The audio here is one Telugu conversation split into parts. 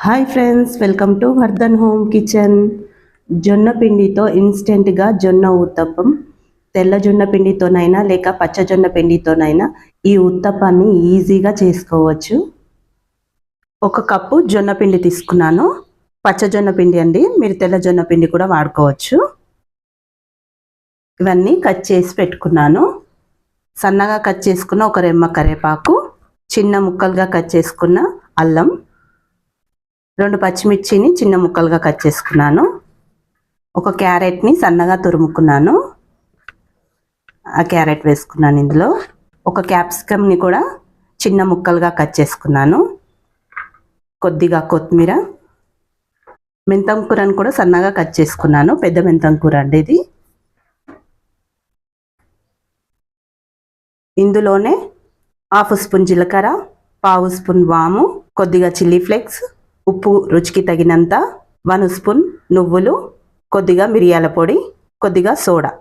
Hi friends, welcome to Vardhan home kitchen. జొన్న పిండితో ఇన్స్టెంట్గా జొన్న ఉత్తప్పం. తెల్ల జొన్న పిండితోనైనా లేక పచ్చ జొన్న పిండితోనైనా ఈ ఉత్తప్పాన్ని ఈజీగా చేసుకోవచ్చు. ఒక కప్పు జొన్న పిండి తీసుకున్నాను. పచ్చ జొన్న పిండి అండి, మీరు తెల్ల జొన్న పిండి కూడా వాడుకోవచ్చు. ఇవన్నీ కట్ చేసి పెట్టుకున్నాను. సన్నగా కట్ చేసుకున్న ఒక రెమ్మ కరివేపాకు, చిన్న ముక్కలుగా కట్ చేసుకున్న అల్లం, 2 పచ్చిమిర్చిని చిన్న ముక్కలుగా కట్ చేసుకున్నాను. ఒక క్యారెట్ని సన్నగా తురుముకున్నాను, ఆ క్యారెట్ వేసుకున్నాను. ఇందులో ఒక క్యాప్సికమ్ని కూడా చిన్న ముక్కలుగా కట్ చేసుకున్నాను. కొద్దిగా కొత్తిమీర, మెంతం కూరని కూడా సన్నగా కట్ చేసుకున్నాను. పెద్ద మెంతం కూర అండి ఇది. ఇందులోనే 1/2 స్పూన్ జీలకర్ర, 1/2 స్పూన్ వాము, కొద్దిగా చిల్లీ ఫ్లేక్స్, ఉప్పు రుచికి తగినంత, 1 స్పూన్ నువ్వులు, కొద్దిగా మిరియాల పొడి, కొద్దిగా సోడా.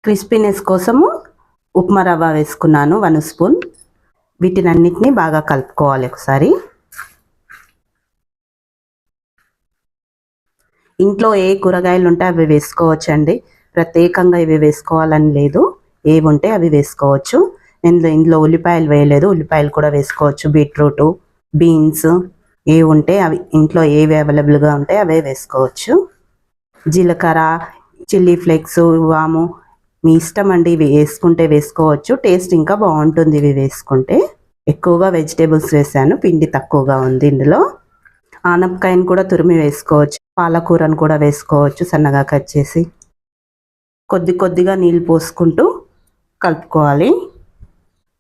క్రిస్పీనెస్ కోసము ఉప్మా రవ్వ వేసుకున్నాను 1 స్పూన్. వీటినన్నిటినీ బాగా కలుపుకోవాలి ఒకసారి. ఇంట్లో ఏ కూరగాయలు ఉంటే అవి వేసుకోవచ్చండి. ప్రత్యేకంగా ఇవి వేసుకోవాలని లేదు, ఏవి ఉంటే అవి వేసుకోవచ్చు. ఇందులో ఉల్లిపాయలు వేయలేదు, ఉల్లిపాయలు కూడా వేసుకోవచ్చు. బీట్రూటు, బీన్స్ ఏవి ఉంటే అవి, ఇంట్లో ఏవి అవైలబుల్గా ఉంటే అవే వేసుకోవచ్చు. జీలకర్ర, చిల్లీ ఫ్లేక్స్, వాము మీ ఇష్టం అండి. ఇవి వేసుకుంటే వేసుకోవచ్చు, టేస్ట్ ఇంకా బాగుంటుంది ఇవి వేసుకుంటే. ఎక్కువగా వెజిటేబుల్స్ వేసాను, పిండి తక్కువగా ఉంది ఇందులో. ఆనపకాయను కూడా తురిమి వేసుకోవచ్చు, పాలకూరను కూడా వేసుకోవచ్చు సన్నగా కట్ చేసి. కొద్దిగా నీళ్ళు పోసుకుంటూ కలుపుకోవాలి.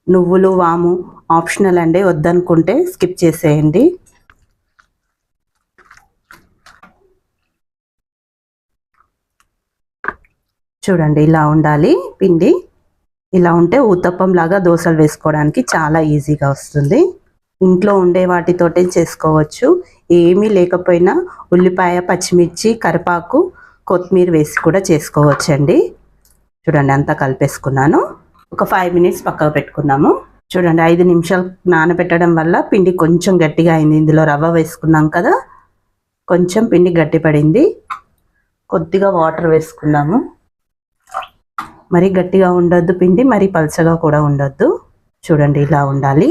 నువ్వులు, వాము ఆప్షనల్ అండి, వద్దనుకుంటే స్కిప్ చేసేయండి. చూడండి, ఇలా ఉండాలి పిండి. ఇలా ఉంటే ఉత్తప్పం లాగా దోశలు వేసుకోవడానికి చాలా ఈజీగా వస్తుంది. ఇంట్లో ఉండే వాటితోటే చేసుకోవచ్చు. ఏమీ లేకపోయినా ఉల్లిపాయ, పచ్చిమిర్చి, కరివేపాకు, కొత్తిమీర వేసి కూడా చేసుకోవచ్చండి. చూడండి, అంతా కలిపేసుకున్నాను. ఒక 5 మినిట్స్ పక్కకు పెట్టుకున్నాము. చూడండి, 5 నిమిషాలు నానబెట్టడం వల్ల పిండి కొంచెం గట్టిగా అయింది. ఇందులో రవ్వ వేసుకున్నాం కదా, కొంచెం పిండి గట్టి పడింది. కొద్దిగా వాటర్ వేసుకున్నాము. మరీ గట్టిగా ఉండొద్దు పిండి, మరీ పల్చగా కూడా ఉండొద్దు. చూడండి, ఇలా ఉండాలి.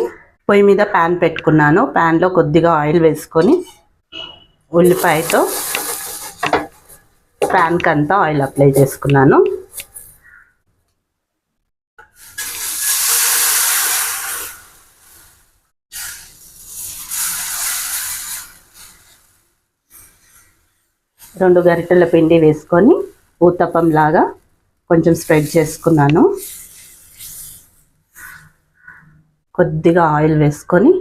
పొయ్యి మీద ప్యాన్ పెట్టుకున్నాను. ప్యాన్లో కొద్దిగా ఆయిల్ వేసుకొని ఉల్లిపాయతో ప్యాన్కి అంతా ఆయిల్ అప్లై చేసుకున్నాను. రెండు గరిటెల పిండి వేసుకొని ఊతప్పం లాగా కొంచెం స్ప్రెడ్ చేసుకున్నాను. కొద్దిగా ఆయిల్ వేసుకొని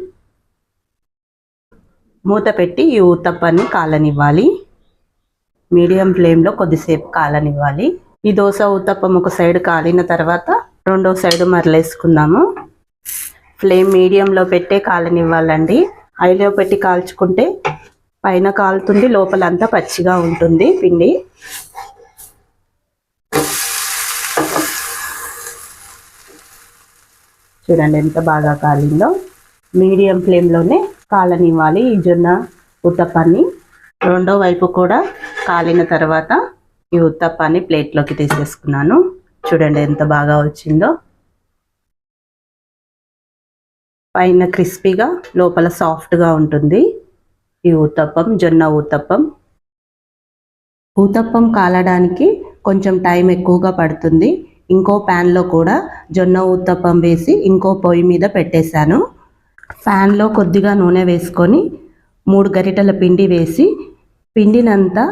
మూత పెట్టి ఈ ఊతప్పాన్ని కాలనివ్వాలి. మీడియం ఫ్లేమ్లో కొద్దిసేపు కాలనివ్వాలి. ఈ దోశ ఊతప్పం ఒక సైడ్ కాలిన తర్వాత రెండో సైడ్ మరలేసుకుందాము. ఫ్లేమ్ మీడియంలో పెట్టే కాలనివ్వాలండి. హైలో పెట్టి కాల్చుకుంటే పైన కాలుతుంది, లోపలంతా పచ్చిగా ఉంటుంది పిండి. చూడండి ఎంత బాగా కాలిందో. మీడియం ఫ్లేమ్లోనే కాలనివ్వాలి ఈ జొన్న ఉత్తప్పాన్ని. రెండో వైపు కూడా కాలిన తర్వాత ఈ ఉత్తప్పాన్ని ప్లేట్లోకి తీసేసుకున్నాను. చూడండి ఎంత బాగా వచ్చిందో. పైన క్రిస్పీగా, లోపల సాఫ్ట్గా ఉంటుంది ఈ ఊతప్పం, జొన్న ఊతప్పం. ఊతప్పం కాలడానికి కొంచెం టైం ఎక్కువగా పడుతుంది. ఇంకో ప్యాన్లో కూడా జొన్న ఊతప్పం వేసి ఇంకో పొయ్యి మీద పెట్టేశాను. ప్యాన్లో కొద్దిగా నూనె వేసుకొని 3 గరిటెల పిండి వేసి పిండినంతా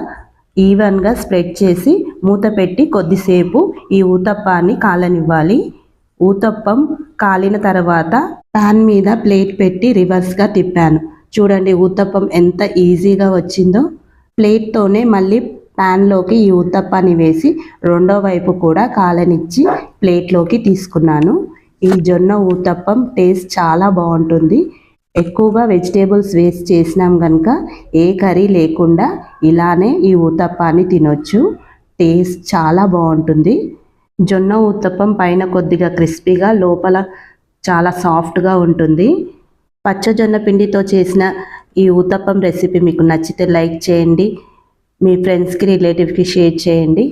ఈవెన్గా స్ప్రెడ్ చేసి మూత పెట్టి కొద్దిసేపు ఈ ఊతప్పాన్ని కాలనివ్వాలి. ఊతప్పం కాలిన తర్వాత ప్యాన్ మీద ప్లేట్ పెట్టి రివర్స్గా తిప్పాను. చూడండి ఊతప్పం ఎంత ఈజీగా వచ్చిందో. ప్లేట్తోనే మళ్ళీ ప్యాన్లోకి ఈ ఊతప్పాన్ని వేసి రెండో వైపు కూడా కాలనిచ్చి ప్లేట్లోకి తీసుకున్నాను. ఈ జొన్న ఊతప్పం టేస్ట్ చాలా బాగుంటుంది. ఎక్కువగా వెజిటేబుల్స్ వేస్ట్ చేసినాం కనుక ఏ కర్రీ లేకుండా ఇలానే ఈ ఊతప్పాన్ని తినొచ్చు. టేస్ట్ చాలా బాగుంటుంది. జొన్న ఊతప్పం పైన కొద్దిగా క్రిస్పీగా, లోపల చాలా సాఫ్ట్గా ఉంటుంది. పచ్చజొన్న పిండితో చేసిన ఈ ఊతప్పం రెసిపీ మీకు నచ్చితే లైక్ చేయండి, మీ ఫ్రెండ్స్కి రిలేటివ్స్కి షేర్ చేయండి.